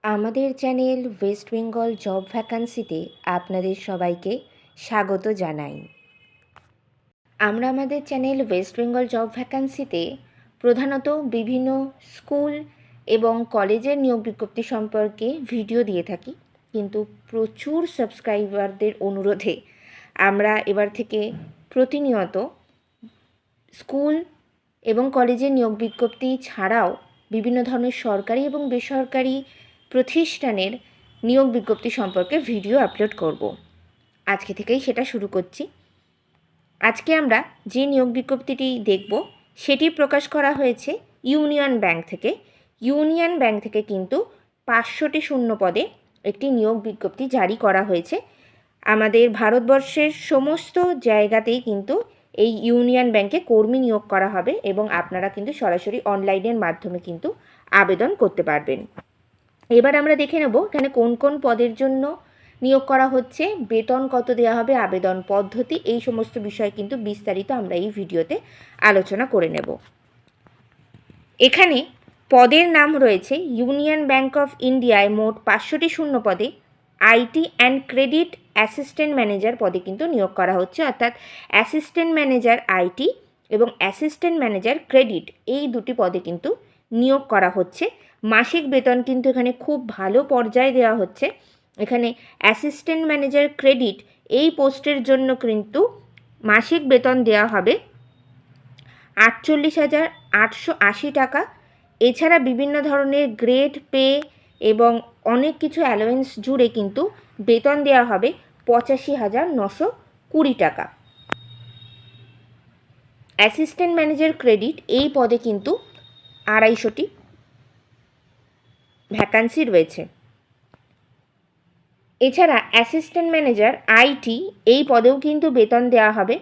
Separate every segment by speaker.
Speaker 1: আমাদের channel West Bengal job ভ্যাকান্সিতে আপনাদের সবাইকে স্বাগত জানাই। আমরা আমাদের চ্যানেল ওয়েস্ট বেঙ্গল জব ভ্যাকান্সিতে প্রধানত বিভিন্ন স্কুল এবং কলেজের নিয়োগ বিজ্ঞপ্তি সম্পর্কে ভিডিও দিয়ে থাকি, কিন্তু প্রচুর সাবস্ক্রাইবারদের অনুরোধে আমরা এবার থেকে প্রতিনিয়ত স্কুল এবং কলেজের নিয়োগ বিজ্ঞপ্তি ছাড়াও বিভিন্ন ধরনের সরকারি এবং বেসরকারি প্রতিষ্ঠানের নিয়োগ বিজ্ঞপ্তি সম্পর্কে ভিডিও আপলোড করব। আজকে থেকেই সেটা শুরু করছি। আজকে আমরা যে নিয়োগ বিজ্ঞপ্তিটি দেখব সেটি প্রকাশ করা হয়েছে ইউনিয়ন ব্যাংক থেকে। ইউনিয়ন ব্যাংক থেকে কিন্তু 500টি শূন্য পদে একটি নিয়োগ বিজ্ঞপ্তি জারি করা হয়েছে। আমাদের ভারতবর্ষের সমস্ত জায়গাতেই কিন্তু এই ইউনিয়ন ব্যাংকে কর্মী নিয়োগ করা হবে এবং আপনারা কিন্তু সরাসরি অনলাইনের মাধ্যমে কিন্তু আবেদন করতে পারবেন। এবার আমরা দেখে নেব এখানে কোন কোন পদের জন্য নিয়োগ করা হচ্ছে, বেতন কত দেওয়া হবে, আবেদন পদ্ধতি, এই সমস্ত বিষয় কিন্তু বিস্তারিত আমরা এই ভিডিওতে আলোচনা করে নেব। এখানে পদের নাম রয়েছে ইউনিয়ন ব্যাংক অফ ইন্ডিয়ায় মোট 500টি শূন্য পদে IT and credit assistant manager পদে কিন্তু নিয়োগ করা হচ্ছে, অর্থাৎ অ্যাসিস্ট্যান্ট ম্যানেজার আইটি এবং অ্যাসিস্ট্যান্ট ম্যানেজার ক্রেডিট এই দুটি পদে কিন্তু নিয়োগ করা হচ্ছে। মাসিক বেতন কিন্তু এখানে খুব ভালো পর্যায়ে দেওয়া হচ্ছে। এখানে অ্যাসিস্ট্যান্ট ম্যানেজার ক্রেডিট এই পোস্টের জন্য কিন্তু মাসিক বেতন দেওয়া হবে 48,880 টাকা। এছাড়া বিভিন্ন ধরনের গ্রেড পে এবং অনেক কিছু অ্যালোয়েন্স জুড়ে কিন্তু বেতন দেওয়া হবে 85,920 টাকা। অ্যাসিস্ট্যান্ট ম্যানেজার ক্রেডিট এই পদে কিন্তু 250টি ভ্যাকান্সি রয়েছে। এছাড়া অ্যাসিস্ট্যান্ট ম্যানেজার আইটি এই পদেও কিন্তু বেতন দেওয়া হবে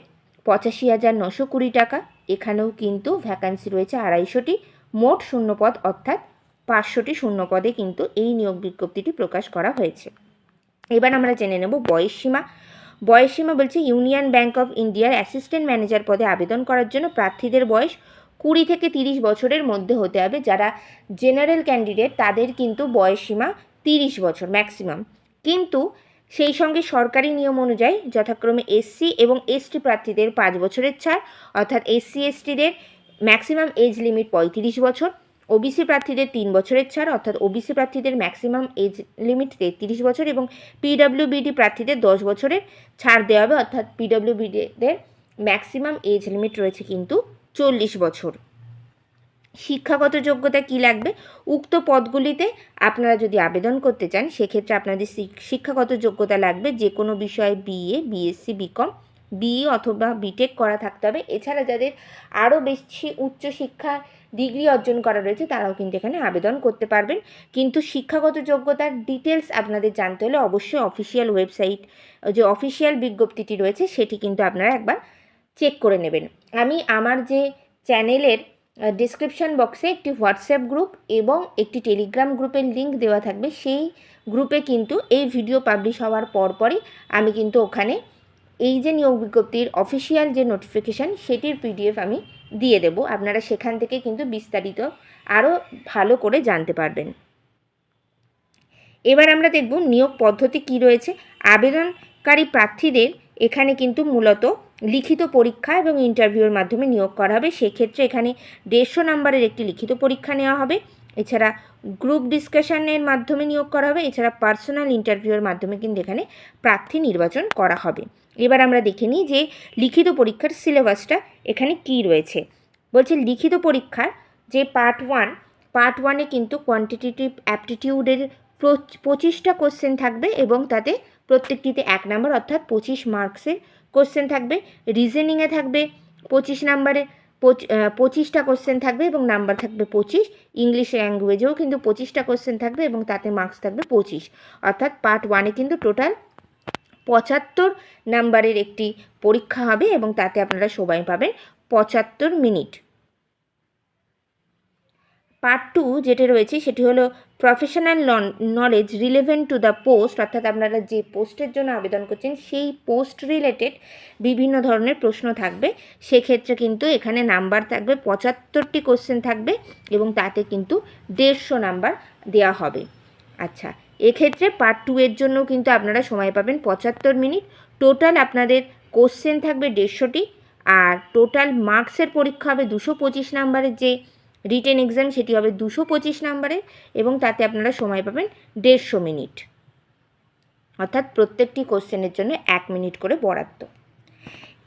Speaker 1: 85,920 টাকা। এখানেও কিন্তু ভ্যাকান্সি রয়েছে 250টি, মোট শূন্যপদ অর্থাৎ 500টি শূন্যপদে কিন্তু এই নিয়োগ বিজ্ঞপ্তিটি প্রকাশ করা হয়েছে। এবার আমরা জেনে নেব বয়সসীমা। বয়সসীমা বলছে ইউনিয়ন ব্যাংক অফ ইন্ডিয়ার অ্যাসিস্ট্যান্ট ম্যানেজার পদে আবেদন করার জন্য প্রার্থীদের বয়স 20 থেকে 30 বছরের মধ্যে হতে হবে। যারা জেনারেল ক্যান্ডিডেট তাদের কিন্তু বয়সসীমা 30 বছর ম্যাক্সিমাম, কিন্তু সেই সঙ্গে সরকারি নিয়ম অনুযায়ী যথাক্রমে এসসি এবং এসটি প্রার্থীদের 5 বছরের ছাড়, অর্থাৎ এসসি এসটিদের ম্যাক্সিমাম এজ লিমিট 35 বছর, ওবিসি প্রার্থীদের 3 বছরের ছাড়, অর্থাৎ ওবিসি প্রার্থীদের ম্যাক্সিমাম এজ লিমিট 33 বছর এবং পিডব্লিউবিডি প্রার্থীদের 10 বছরের ছাড় দেওয়া হবে, অর্থাৎ পিডব্লিউবিডিদের ম্যাক্সিমাম এজ লিমিট রয়েছে কিন্তু 40 বছর। শিক্ষাগত যোগ্যতা কি লাগবে? উক্ত পদগুলিতে আপনারা যদি আবেদন করতে চান সেক্ষেত্রে আপনাদের শিক্ষাগত যোগ্যতা লাগবে যে কোনো বিষয়ে বিএ, বিএসসি, বিকম, বিই অথবা বিটেক করা থাকতে হবে। এছাড়া যাদের আরও বেশি উচ্চশিক্ষা ডিগ্রি অর্জন করা রয়েছে তারাও কিন্তু এখানে আবেদন করতে পারবেন। কিন্তু শিক্ষাগত যোগ্যতার ডিটেলস আপনাদের জানতে হলে অবশ্যই অফিসিয়াল ওয়েবসাইট, যে অফিসিয়াল বিজ্ঞপ্তিটি রয়েছে সেটি কিন্তু আপনারা একবার চেক করে নেবেন। আমি আমার যে চ্যানেলের ডিসক্রিপশন বক্সে একটি হোয়াটসঅ্যাপ গ্রুপ এবং একটি টেলিগ্রাম গ্রুপের লিঙ্ক দেওয়া থাকবে। সেই গ্রুপে কিন্তু এই ভিডিও পাবলিশ হওয়ার পরপরই আমি কিন্তু ওখানে এই যে নিয়োগ বিজ্ঞপ্তির অফিসিয়াল যে নোটিফিকেশান সেটির পিডিএফ আমি দিয়ে দেব। আপনারা সেখান থেকে কিন্তু বিস্তারিত আরও ভালো করে জানতে পারবেন। এবার আমরা দেখব নিয়োগ পদ্ধতি কি রয়েছে। আবেদনকারী প্রার্থীদের এখানে কিন্তু মূলত লিখিত পরীক্ষা এবং ইন্টারভিউর মাধ্যমে নিয়োগ করা হবে। সেক্ষেত্রে এখানে 150 নম্বরের একটি লিখিত পরীক্ষা নেওয়া হবে। এছাড়া গ্রুপ ডিসকাশনের মাধ্যমে নিয়োগ করা হবে। এছাড়া পার্সোনাল ইন্টারভিউর মাধ্যমে কিন্তু এখানে প্রার্থী নির্বাচন করা হবে। এবার আমরা দেখে নিই যে লিখিত পরীক্ষার সিলেবাসটা এখানে কি রয়েছে। বলছে লিখিত পরীক্ষার যে পার্ট ওয়ানে কিন্তু কোয়ান্টিটেটিভ অ্যাপটিটিউডের 25টা কোশ্চেন থাকবে এবং তাতে প্রত্যেকটিতে 1 নম্বর অর্থাৎ 25 মার্কসের কোশ্চেন থাকবে। রিজনিংয়ে থাকবে 25 নম্বরে 25টা কোশ্চেন থাকবে এবং নাম্বার থাকবে 25। ইংলিশ ল্যাঙ্গুয়েজেও কিন্তু 25টা কোশ্চেন থাকবে এবং তাতে মার্কস থাকবে 25। অর্থাৎ পার্ট ওয়ানে কিন্তু টোটাল 75 নাম্বারের একটি পরীক্ষা হবে এবং তাতে আপনারা সময় পাবেন 75 মিনিট। পার্ট 2 যেটা রয়েছে সেটি হলো professional knowledge relevant to the post, অর্থাৎ আপনারা যে পোস্টের জন্য আবেদন করছেন সেই পোস্ট রিলেটেড বিভিন্ন ধরনের প্রশ্ন থাকবে। সেক্ষেত্রে কিন্তু এখানে নাম্বার থাকবে 75টি কোশ্চেন থাকবে এবং তাতে কিন্তু 150 নাম্বার দেওয়া হবে। আচ্ছা, এক্ষেত্রে পার্ট 2 এর জন্য কিন্তু আপনারা সময় পাবেন 75 মিনিট। টোটাল আপনাদের কোশ্চেন থাকবে 150টি, আর টোটাল মার্কসের পরীক্ষা হবে 225 নাম্বারের, যে রিটেন এক্সাম সেটি হবে 225 নাম্বারের, এবং তাতে আপনারা সময় পাবেন 150 মিনিট, অর্থাৎ প্রত্যেকটি কোশ্চেনের জন্য 1 মিনিট করে বরাদ্দ।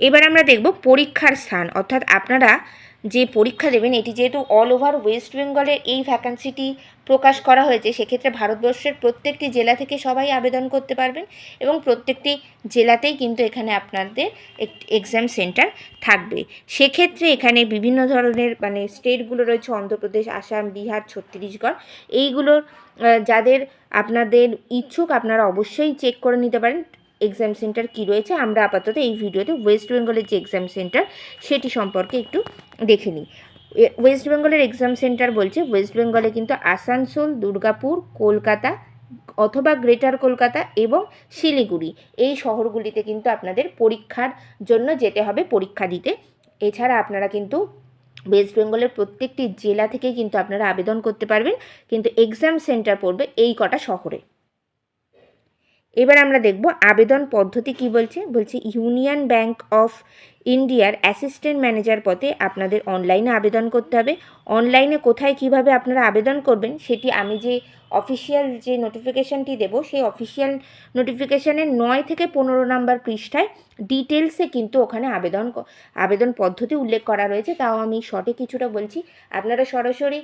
Speaker 1: এবার আমরা দেখব পরীক্ষার স্থান, অর্থাৎ আপনারা যে পরীক্ষা দেবেন, এটি যেহেতু অল ওভার ওয়েস্ট বেঙ্গলের এই ভ্যাকান্সিটি প্রকাশ করা হয়েছে, সেক্ষেত্রে ভারতবর্ষের প্রত্যেকটি জেলা থেকে সবাই আবেদন করতে পারবেন, এবং প্রত্যেকটি জেলাতেই কিন্তু এখানে আপনাদের এক্সাম সেন্টার থাকবে। সেক্ষেত্রে এখানে বিভিন্ন ধরনের স্টেটগুলো রয়েছে, অন্ধ্রপ্রদেশ, আসাম, বিহার, ছত্তিশগড়, এইগুলোর যাদের আপনাদের ইচ্ছুক আপনারা অবশ্যই চেক করে নিতে পারেন এক্সাম সেন্টার কী রয়েছে। আমরা আপাতত এই ভিডিওতে ওয়েস্ট বেঙ্গলের যে এক্সাম সেন্টার সেটি সম্পর্কে একটু দেখে নিই। ওয়েস্ট বেঙ্গলের এক্সাম সেন্টার বলছে, ওয়েস্ট বেঙ্গলে কিন্তু আসানসোল, দুর্গাপুর, কলকাতা অথবা গ্রেটার কলকাতা এবং শিলিগুড়ি, এই শহরগুলিতে কিন্তু আপনাদের পরীক্ষার জন্য যেতে হবে পরীক্ষা দিতে। এছাড়া আপনারা কিন্তু ওয়েস্ট বেঙ্গলের প্রত্যেকটি জেলা থেকেই কিন্তু আপনারা আবেদন করতে পারবেন, কিন্তু এক্সাম সেন্টার পড়বে এই কটা শহরে। এবার আমরা দেখব আবেদন পদ্ধতি কি বলছে। ইউনিয়ন ব্যাংক অফ ইন্ডিয়ার অ্যাসিস্ট্যান্ট ম্যানেজার পদে আপনাদের অনলাইনে আবেদন করতে হবে। অনলাইনে কোথায় কিভাবে আপনারা আবেদন করবেন সেটি আমি যে অফিসিয়াল যে নোটিফিকেশানটি দেবো, সেই অফিসিয়াল নোটিফিকেশানের 9 থেকে 15 নম্বর পৃষ্ঠায় ডিটেলসে কিন্তু ওখানে আবেদন পদ্ধতি উল্লেখ করা রয়েছে। তাও আমি শর্টে কিছুটা বলছি। আপনারা সরাসরি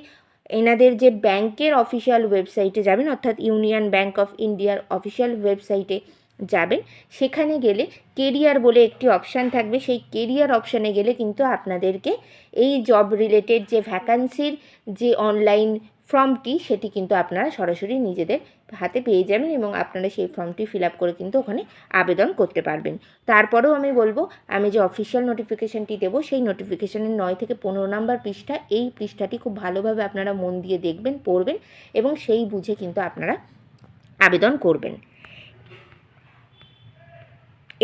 Speaker 1: এনাদের যে ব্যাংকের অফিসিয়াল ওয়েবসাইটে যাবেন, অর্থাৎ ইউনিয়ন ব্যাংক অফ ইন্ডিয়ার অফিসিয়াল ওয়েবসাইটে যাবেন। সেখানে গেলে কেরিয়ার বলে একটি অপশান থাকবে, সেই কেরিয়ার অপশানে গেলে কিন্তু আপনাদেরকে এই জব রিলেটেড যে ভ্যাকান্সির যে অনলাইন ফর্মটি সেটি কিন্তু আপনারা সরাসরি নিজেদের হাতে পেয়ে যাবেন, এবং আপনারা সেই ফর্মটি ফিল আপ করে কিন্তু ওখানে আবেদন করতে পারবেন। তারপরেও আমি বলবো, আমি যে অফিসিয়াল নোটিফিকেশানটি দেবো সেই নোটিফিকেশানের 9 থেকে 15 নম্বর পৃষ্ঠা, এই পৃষ্ঠাটি খুব ভালোভাবে আপনারা মন দিয়ে দেখবেন, পড়বেন, এবং সেই বুঝে কিন্তু আপনারা আবেদন করবেন।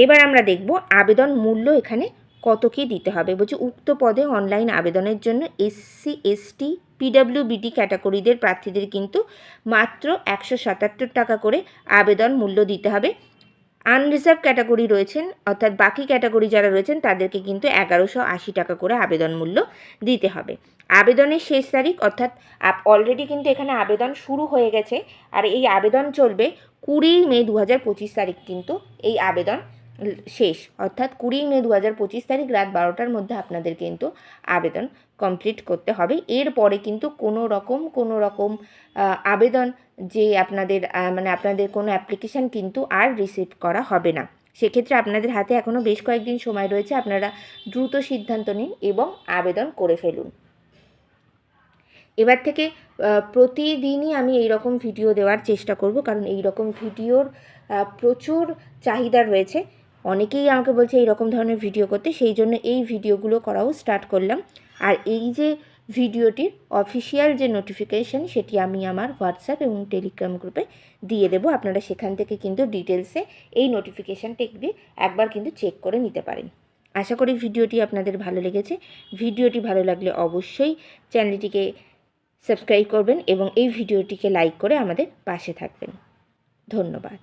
Speaker 1: এবার আমরা দেখব আবেদন মূল্য এখানে কত কী দিতে হবে। উক্ত পদে অনলাইন আবেদনের জন্য SC ST PWBD ক্যাটাগরিদের প্রার্থীদের কিন্তু মাত্র 177 টাকা করে আবেদন মূল্য দিতে হবে। আনরিজার্ভ ক্যাটাগরি রয়েছেন, অর্থাৎ বাকি ক্যাটাগরি যারা রয়েছেন তাদেরকে কিন্তু 1180 টাকা করে আবেদন মূল্য দিতে হবে। আবেদনের শেষ তারিখ, অর্থাৎ অলরেডি কিন্তু এখানে আবেদন শুরু হয়ে গেছে, আর এই আবেদন চলবে 20 মে 2025 তারিখ কিন্তু এই আবেদন শেষ, অর্থাৎ 20 মে 2025 তারিখ রাত 12টার মধ্যে আপনাদের কিন্তু আবেদন কমপ্লিট করতে হবে। এরপরে কিন্তু কোনো রকম আবেদন যে আপনাদের আপনাদের কোনো অ্যাপ্লিকেশান কিন্তু আর রিসিভ করা হবে না। সেক্ষেত্রে আপনাদের হাতে এখনও বেশ কয়েকদিন সময় রয়েছে, আপনারা দ্রুত সিদ্ধান্ত নিন এবং আবেদন করে ফেলুন। এবার থেকে প্রতিদিনই আমি এই রকম ভিডিও দেওয়ার চেষ্টা করব, কারণ এই রকম ভিডিওর প্রচুর চাহিদা রয়েছে। অনেকেই আমাকে বলছে এই রকম ধরনের ভিডিও করতে, সেই জন্য এই ভিডিওগুলো করাও স্টার্ট করলাম। আর এই যে ভিডিওটির অফিসিয়াল যে নোটিফিকেশান সেটি আমি আমার হোয়াটসঅ্যাপ এবং টেলিগ্রাম গ্রুপে দিয়ে দেবো। আপনারা সেখান থেকে কিন্তু ডিটেলসে এই নোটিফিকেশানটি একবার কিন্তু চেক করে নিতে পারেন। আশা করি ভিডিওটি আপনাদের ভালো লেগেছে। ভিডিওটি ভালো লাগলে অবশ্যই চ্যানেলটিকে সাবস্ক্রাইব করবেন এবং এই ভিডিওটিকে লাইক করে আমাদের পাশে থাকবেন। ধন্যবাদ।